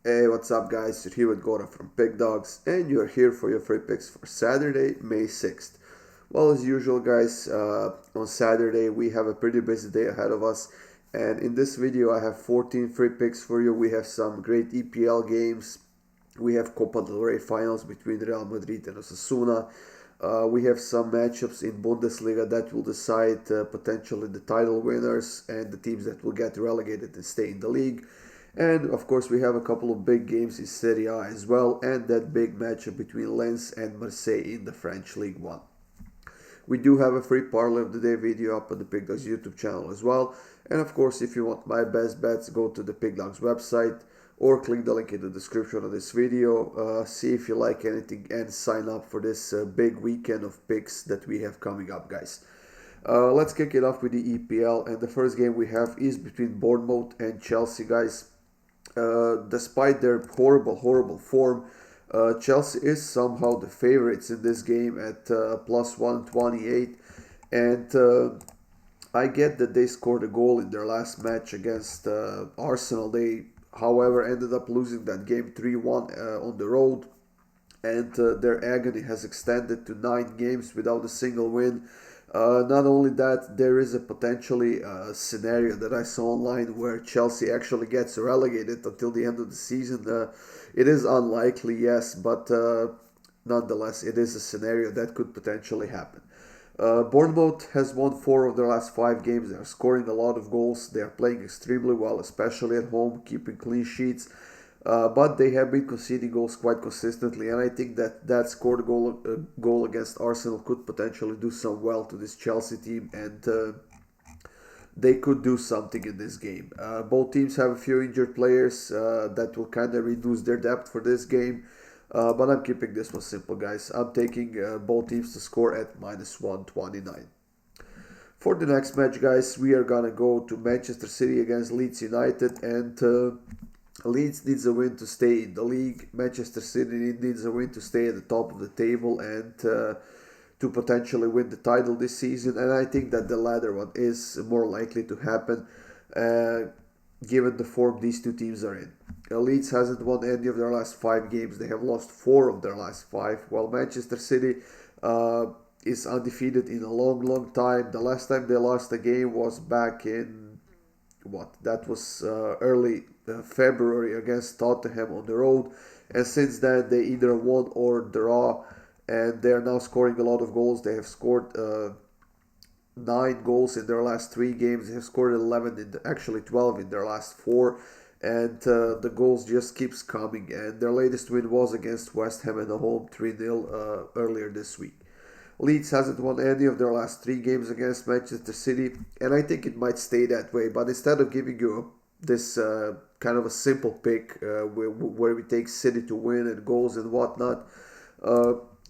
Hey, what's up, guys? You're here with Goran from Pickdawgz, and you're here for your free picks for Saturday, May 6th. Well, as usual, guys, on Saturday we have a pretty busy day ahead of us, and in this video I have 14 free picks for you. We have some great EPL games. We have Copa del Rey finals between Real Madrid and Osasuna. We have some matchups in Bundesliga that will decide potentially the title winners and the teams that will get relegated and stay in the league. And of course, we have a couple of big games in Serie A as well, and that big matchup between Lens and Marseille in the French Ligue 1. We do have a free parlay of the day video up on the Pick Dawgz YouTube channel as well. And of course, if you want my best bets, go to the Pick Dawgz website or click the link in the description of this video. See if you like anything and sign up for this big weekend of picks that we have coming up, guys. Let's kick it off with the EPL, and the first game we have is between Bournemouth and Chelsea, guys. Despite their horrible form, Chelsea is somehow the favorites in this game at plus 128. And I get that they scored a goal in their last match against Arsenal. They, however, ended up losing that game 3-1 on the road. And their agony has extended to 9 games without a single win. Not only that, there is a potentially scenario that I saw online where Chelsea actually gets relegated until the end of the season. It is unlikely, yes, but nonetheless, it is a scenario that could potentially happen. Bournemouth has won 4 of their last 5 games. They are scoring a lot of goals. They are playing extremely well, especially at home, keeping clean sheets. But they have been conceding goals quite consistently, and I think that scored goal against Arsenal could potentially do some well to this Chelsea team, and they could do something in this game. Both teams have a few injured players that will kind of reduce their depth for this game, but I'm keeping this one simple, guys. I'm taking both teams to score at minus 129. For the next match, guys, we are gonna go to Manchester City against Leeds United, and Leeds needs a win to stay in the league. Manchester City needs a win to stay at the top of the table and to potentially win the title this season. And I think that the latter one is more likely to happen given the form these two teams are in. Leeds hasn't won any of their last 5 games. They have lost 4 of their last 5, while Manchester City is undefeated in a long time. The last time they lost a game was back in that was early February against Tottenham on the road, and since then they either won or draw, and they are now scoring a lot of goals. They have scored 9 goals in their last 3 games. They have scored 11 actually 12 in their last 4, and the goals just keeps coming. And their latest win was against West Ham at home 3-0 earlier this week. Leeds hasn't won any of their last 3 games against Manchester City, and I think it might stay that way. But instead of giving you this kind of a simple pick where we take City to win and goals and whatnot,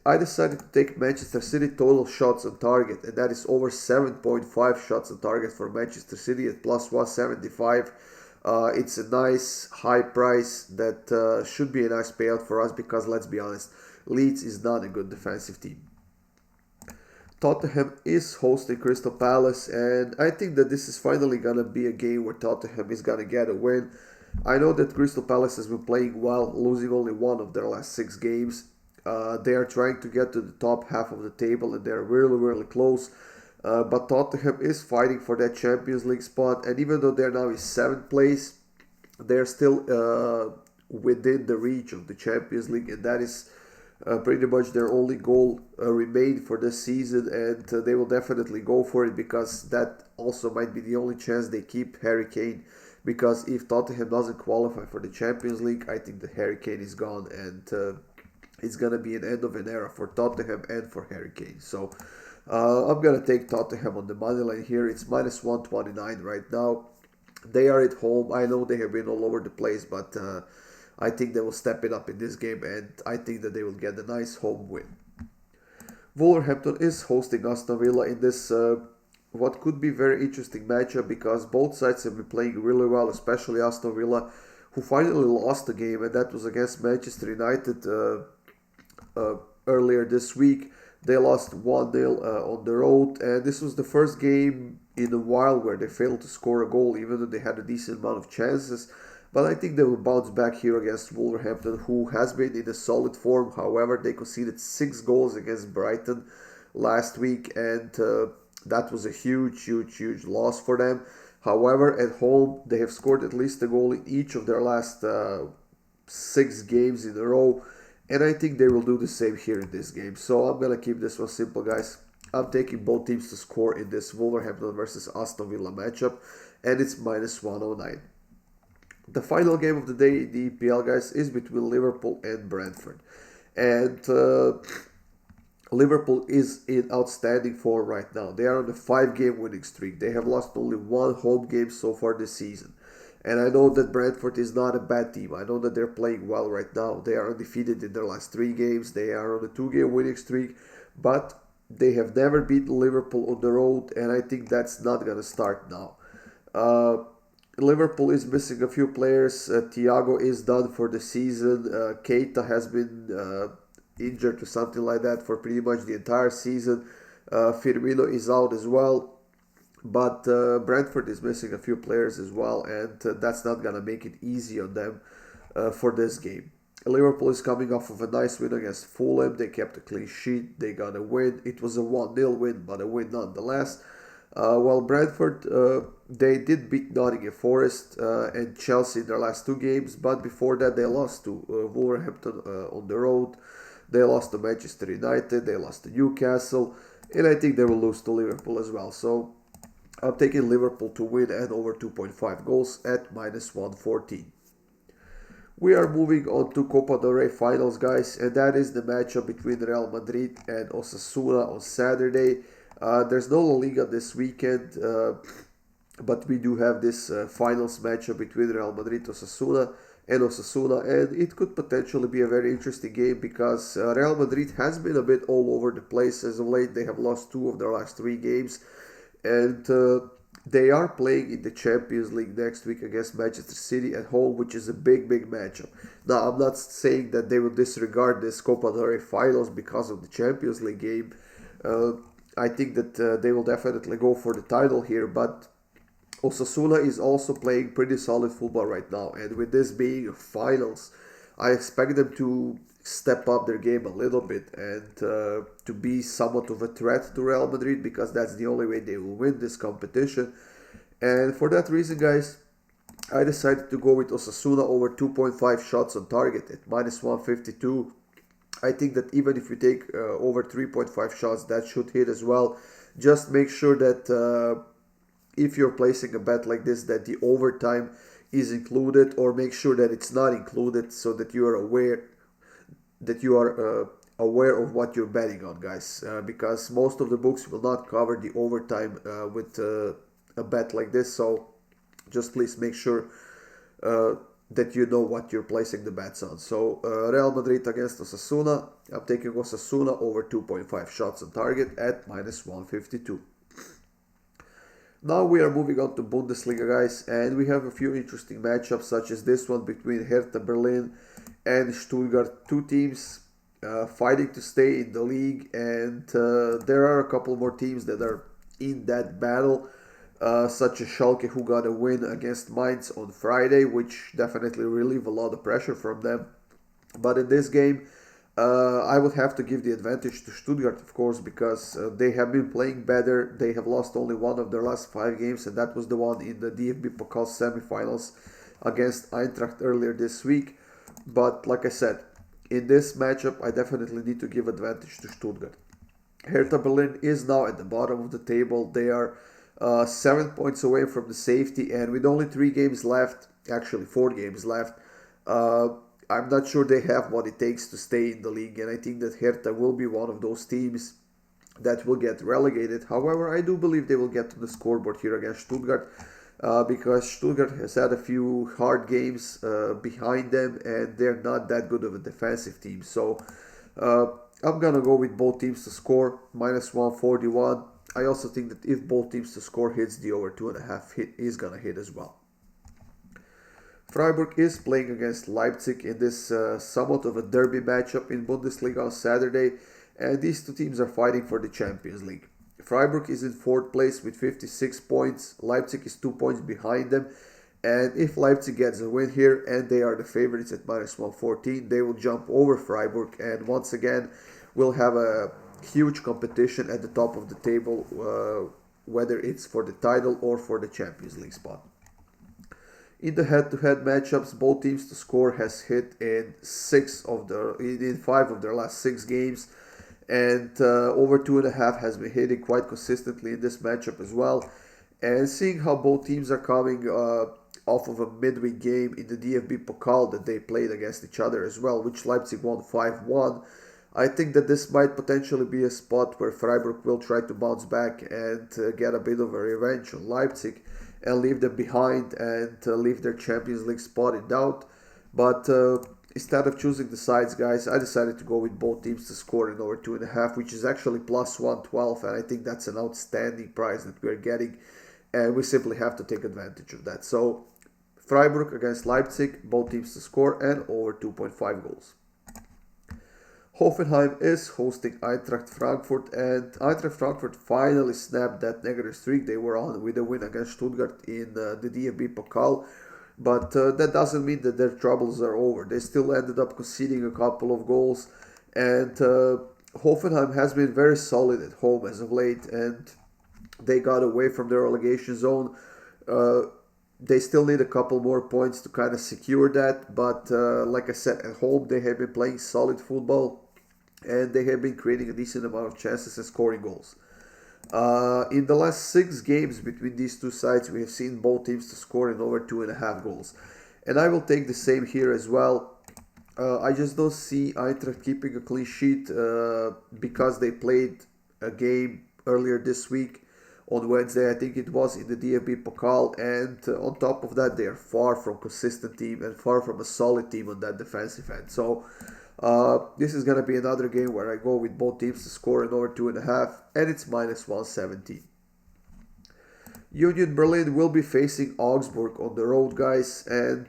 I decided to take Manchester City total shots on target, and that is over 7.5 shots on target for Manchester City at plus 175. It's a nice high price that should be a nice payout for us because, let's be honest, Leeds is not a good defensive team. Tottenham is hosting Crystal Palace, and I think that this is finally going to be a game where Tottenham is going to get a win. I know that Crystal Palace has been playing well, losing only 1 of their last 6 games. They are trying to get to the top half of the table, and they're really close. But Tottenham is fighting for that Champions League spot, and even though they're now in 7th place, they're still within the reach of the Champions League, and that is pretty much their only goal remained for this season, and they will definitely go for it because that also might be the only chance they keep Harry Kane. Because if Tottenham doesn't qualify for the Champions League, I think the Harry Kane is gone, and it's gonna be an end of an era for Tottenham and for Harry Kane. So I'm gonna take Tottenham on the money line here. It's minus 129 right now. They are at home. I know they have been all over the place, but I think they will step it up in this game, and I think that they will get a nice home win. Wolverhampton is hosting Aston Villa in this what could be very interesting matchup because both sides have been playing really well, especially Aston Villa, who finally lost the game, and that was against Manchester United earlier this week. They lost 1-0 on the road, and this was the first game in a while where they failed to score a goal, even though they had a decent amount of chances. But I think they will bounce back here against Wolverhampton, who has been in a solid form. However, they conceded 6 goals against Brighton last week, and that was a huge loss for them. However, at home, they have scored at least a goal in each of their last 6 games in a row, and I think they will do the same here in this game. So I'm going to keep this one simple, guys. I'm taking both teams to score in this Wolverhampton versus Aston Villa matchup, and it's minus 109. The final game of the day in the EPL, guys, is between Liverpool and Brentford. And Liverpool is in outstanding form right now. They are on a 5-game winning streak. They have lost only 1 home game so far this season. And I know that Brentford is not a bad team. I know that they're playing well right now. They are undefeated in their last 3 games. They are on a 2-game winning streak. But they have never beaten Liverpool on the road, and I think that's not going to start now. Liverpool is missing a few players. Thiago is done for the season. Keita has been injured or something like that for pretty much the entire season. Firmino is out as well. But Brentford is missing a few players as well, and that's not going to make it easy on them for this game. Liverpool is coming off of a nice win against Fulham. They kept a clean sheet. They got a win. It was a 1-0 win, but a win nonetheless. While Brentford, they did beat Nottingham Forest and Chelsea in their last 2 games, but before that they lost to Wolverhampton on the road. They lost to Manchester United. They lost to Newcastle, and I think they will lose to Liverpool as well. So I'm taking Liverpool to win and over 2.5 goals at minus 114. We are moving on to Copa del Rey finals, guys, and that is the matchup between Real Madrid and Osasuna on Saturday. There's no LaLiga this weekend, but we do have this finals matchup between Real Madrid and Osasuna, and it could potentially be a very interesting game because Real Madrid has been a bit all over the place as of late. They have lost 2 of their last 3 games, and they are playing in the Champions League next week against Manchester City at home, which is a big matchup. Now, I'm not saying that they will disregard this Copa del Rey finals because of the Champions League game. I think that they will definitely go for the title here, but Osasuna is also playing pretty solid football right now, and with this being finals, I expect them to step up their game a little bit and to be somewhat of a threat to Real Madrid, because that's the only way they will win this competition. And for that reason, guys, I decided to go with Osasuna over 2.5 shots on target at minus 152. I think that even if you take over 3.5 shots, that should hit as well. Just make sure that if you're placing a bet like this, that the overtime is included, or make sure that it's not included, so that you are aware of what you're betting on, guys. Because most of the books will not cover the overtime with a bet like this. So just please make sure that you know what you're placing the bets on. So Real Madrid against Osasuna. I'm taking Osasuna over 2.5 shots on target at minus 152. Now we are moving on to Bundesliga, guys, and we have a few interesting matchups such as this one between Hertha Berlin and Stuttgart. 2 teams fighting to stay in the league, and there are a couple more teams that are in that battle, such as Schalke, who got a win against Mainz on Friday, which definitely relieved a lot of pressure from them. But in this game, I would have to give the advantage to Stuttgart, of course, because they have been playing better. They have lost only 1 of their last 5 games, and that was the one in the DFB Pokal semifinals against Eintracht earlier this week. But like I said, in this matchup, I definitely need to give advantage to Stuttgart. Hertha Berlin is now at the bottom of the table. They are 7 points away from the safety, and with only 3 games left, actually 4 games left, I'm not sure they have what it takes to stay in the league, and I think that Hertha will be one of those teams that will get relegated. However, I do believe they will get to the scoreboard here against Stuttgart, because Stuttgart has had a few hard games behind them, and they're not that good of a defensive team. So I'm going to go with both teams to score, minus 141. I also think that if both teams to score hits, the over 2.5 hit is going to hit as well. Freiburg is playing against Leipzig in this somewhat of a derby matchup in Bundesliga on Saturday, and these 2 teams are fighting for the Champions League. Freiburg is in 4th place with 56 points, Leipzig is 2 points behind them, And if Leipzig gets a win here and they are the favorites at -114, they will jump over Freiburg, and once again we'll have a huge competition at the top of the table, whether it's for the title or for the Champions League spot. In the head-to-head matchups, both teams to score has hit in five of their last 6 games, and over 2.5 has been hitting quite consistently in this matchup as well. And seeing how both teams are coming off of a midweek game in the DFB Pokal that they played against each other as well, which Leipzig won 5-1, I think that this might potentially be a spot where Freiburg will try to bounce back and get a bit of a revenge on Leipzig and leave them behind and leave their Champions League spot in doubt. But instead of choosing the sides, guys, I decided to go with both teams to score in over 2.5, which is actually +112, and I think that's an outstanding price that we're getting, and we simply have to take advantage of that. So Freiburg against Leipzig, both teams to score, and over 2.5 goals. Hoffenheim is hosting Eintracht Frankfurt, and Eintracht Frankfurt finally snapped that negative streak they were on with a win against Stuttgart in the DFB Pokal. But that doesn't mean that their troubles are over. They still ended up conceding a couple of goals, and Hoffenheim has been very solid at home as of late, and they got away from their relegation zone. They still need a couple more points to kind of secure that, but like I said, at home they have been playing solid football, and they have been creating a decent amount of chances and scoring goals. In the last 6 games between these two sides, we have seen both teams to score in over 2.5 goals. And I will take the same here as well. I just don't see Eintracht keeping a clean sheet because they played a game earlier this week on Wednesday, I think it was, in the DFB Pokal, and on top of that, they are far from a consistent team and far from a solid team on that defensive end. So this is going to be another game where I go with both teams to score in over 2.5, and it's -117. Union Berlin will be facing Augsburg on the road, guys, and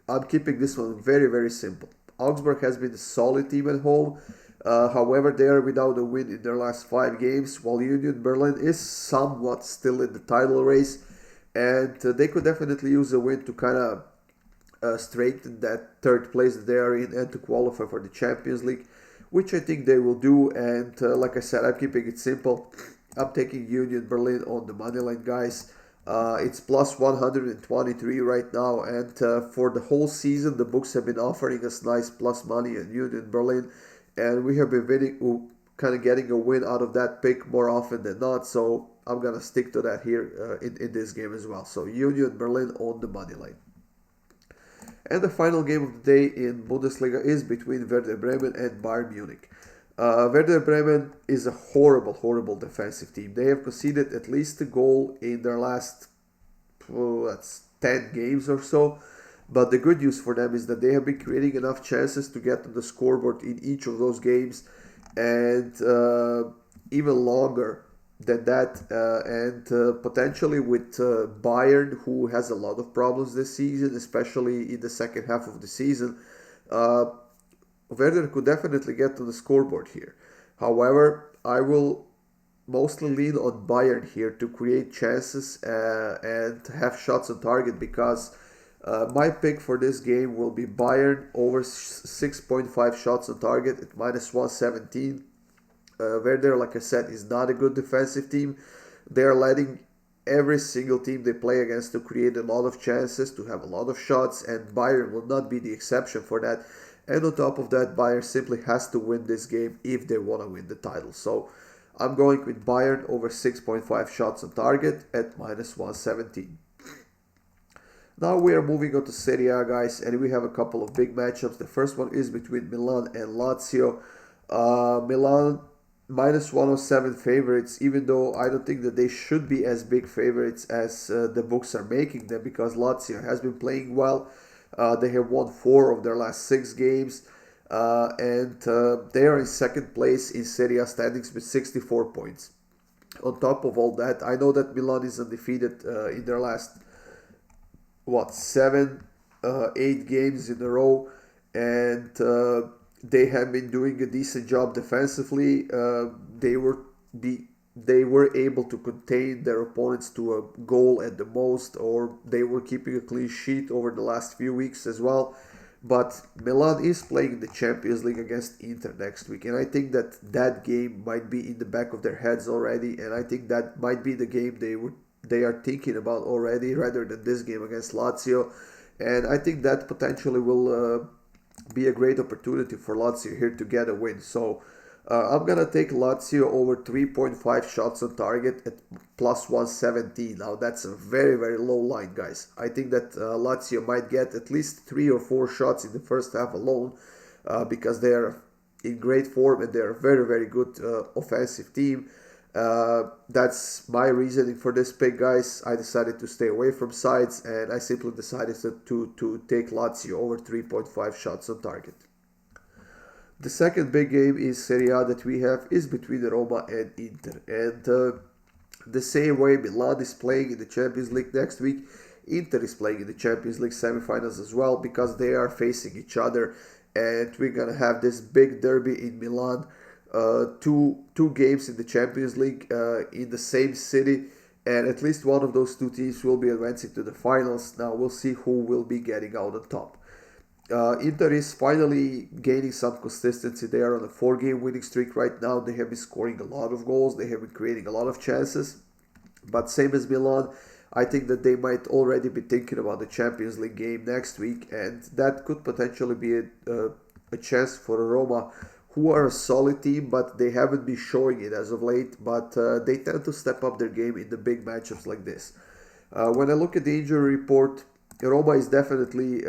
I'm keeping this one very, very simple. Augsburg has been a solid team at home. However, they are without a win in their last 5 games, while Union Berlin is somewhat still in the title race, and they could definitely use a win to kind of strengthen that 3rd place that they are in and to qualify for the Champions League, which I think they will do. And like I said, I'm keeping it simple. I'm taking Union Berlin on the money line, guys. It's +123 right now, and for the whole season, the books have been offering us nice plus money on Union Berlin, and we have been kind of getting a win out of that pick more often than not, so I'm going to stick to that here in this game as well. So Union Berlin on the money line. And the final game of the day in Bundesliga is between Werder Bremen and Bayern Munich. Werder Bremen is a horrible, horrible defensive team. They have conceded at least a goal in their last 10 games or so. But the good news for them is that they have been creating enough chances to get on the scoreboard in each of those games, and even longer than that. And potentially with Bayern, who has a lot of problems this season, especially in the second half of the season, Werder could definitely get to the scoreboard here. However, I will mostly lean on Bayern here to create chances and have shots on target, because my pick for this game will be Bayern over 6.5 shots on target at -117. Werder, like I said, is not a good defensive team. They are letting every single team they play against to create a lot of chances, to have a lot of shots, and Bayern will not be the exception for that. And on top of that, Bayern simply has to win this game if they want to win the title. So I'm going with Bayern over 6.5 shots on target at -117. Now we are moving on to Serie A, guys, and we have a couple of big matchups. The first one is between Milan and Lazio. Milan -107 favorites, even though I don't think that they should be as big favorites as the books are making them, because Lazio has been playing well. They have won 4 of their last 6 games, and they are in 2nd place in Serie A standings with 64 points. On top of all that, I know that Milan is undefeated in their last 8 games in a row, and they have been doing a decent job defensively. They they were able to contain their opponents to a goal at the most, or they were keeping a clean sheet over the last few weeks as well. But Milan is playing the Champions League against Inter next week, and I think that that game might be in the back of their heads already, and I think that might be the game they are thinking about already, rather than this game against Lazio. And I think that potentially will be a great opportunity for Lazio here to get a win. So I'm gonna take Lazio over 3.5 shots on target at plus 117. Now that's a very low line, guys. I think that Lazio might get at least 3 or 4 shots in the first half alone, because they are in great form and they're a very good offensive team. That's my reasoning for this pick, guys. I decided to stay away from sides, and I simply decided to take Lazio over 3.5 shots on target. The second big game is Serie that we have is between Roma and Inter. And the same way Milan is playing in the Champions League next week, Inter is playing in the Champions League semifinals as well, because they are facing each other. And we're going to have this big derby in Milan. Two games in the Champions League in the same city. And at least one of those two teams will be advancing to the finals. Now we'll see who will be getting out on top. Inter is finally gaining some consistency. They are on a 4-game winning streak right now. They have been scoring a lot of goals. They have been creating a lot of chances. But same as Milan, I think that they might already be thinking about the Champions League game next week. And that could potentially be a chance for Roma, who are a solid team, but they haven't been showing it as of late. But they tend to step up their game in the big matchups like this. When I look at the injury report, Roma is definitely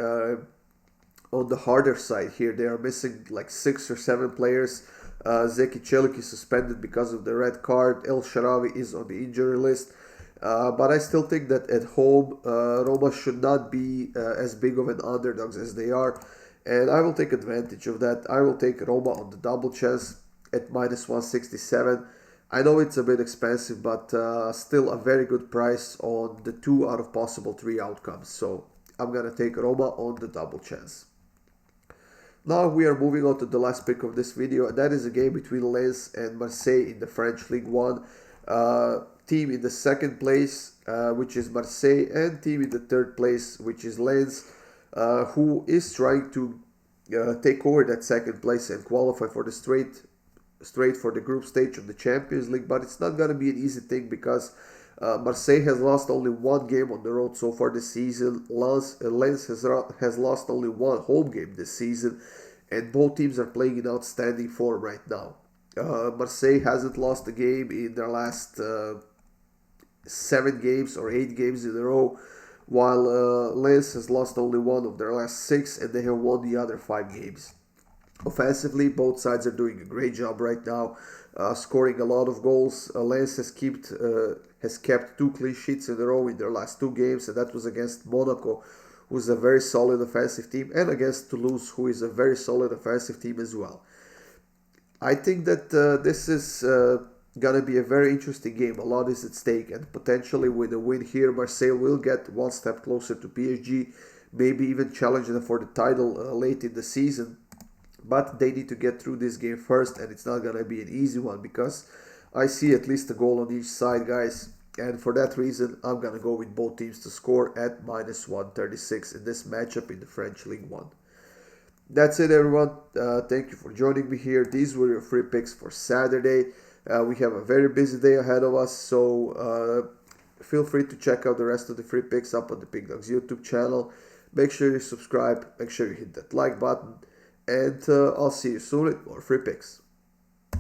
on the harder side here. They are missing like 6 or 7 players. Zeki Çelik is suspended because of the red card. El Shaarawy is on the injury list. But I still think that at home, Roma should not be as big of an underdogs as they are. And I will take advantage of that. I will take Roma on the double chance at minus 167. I know it's a bit expensive, but still a very good price on the 2 out of possible 3 outcomes. So I'm going to take Roma on the double chance. Now we are moving on to the last pick of this video, and that is a game between Lens and Marseille in the French Ligue 1. Team in the second place, which is Marseille, and team in the third place, which is Lens, who is trying to take over that second place and qualify for the straight for the group stage of the Champions League. But it's not going to be an easy thing, because Marseille has lost only 1 game on the road so far this season. Lens has lost only 1 home game this season, and both teams are playing in outstanding form right now. Marseille hasn't lost a game in their last 7 games or 8 games in a row, while Lens has lost only 1 of their last 6, and they have won the other 5 games. Offensively, both sides are doing a great job right now, scoring a lot of goals. Lens has kept 2 clean sheets in a row in their last 2 games, and that was against Monaco, who is a very solid offensive team, and against Toulouse, who is a very solid offensive team as well. I think that this is going to be a very interesting game. A lot is at stake, and potentially with a win here, Marseille will get 1 step closer to PSG, maybe even challenge them for the title late in the season. But they need to get through this game first, and it's not going to be an easy one, because I see at least a goal on each side, guys. And for that reason, I'm going to go with both teams to score at minus 136 in this matchup in the French Ligue 1. That's it, everyone. Thank you for joining me here. These were your free picks for Saturday. We have a very busy day ahead of us, so feel free to check out the rest of the free picks up on the Pickdawgz YouTube channel. Make sure you subscribe. Make sure you hit that like button. And I'll see you soon with more free picks.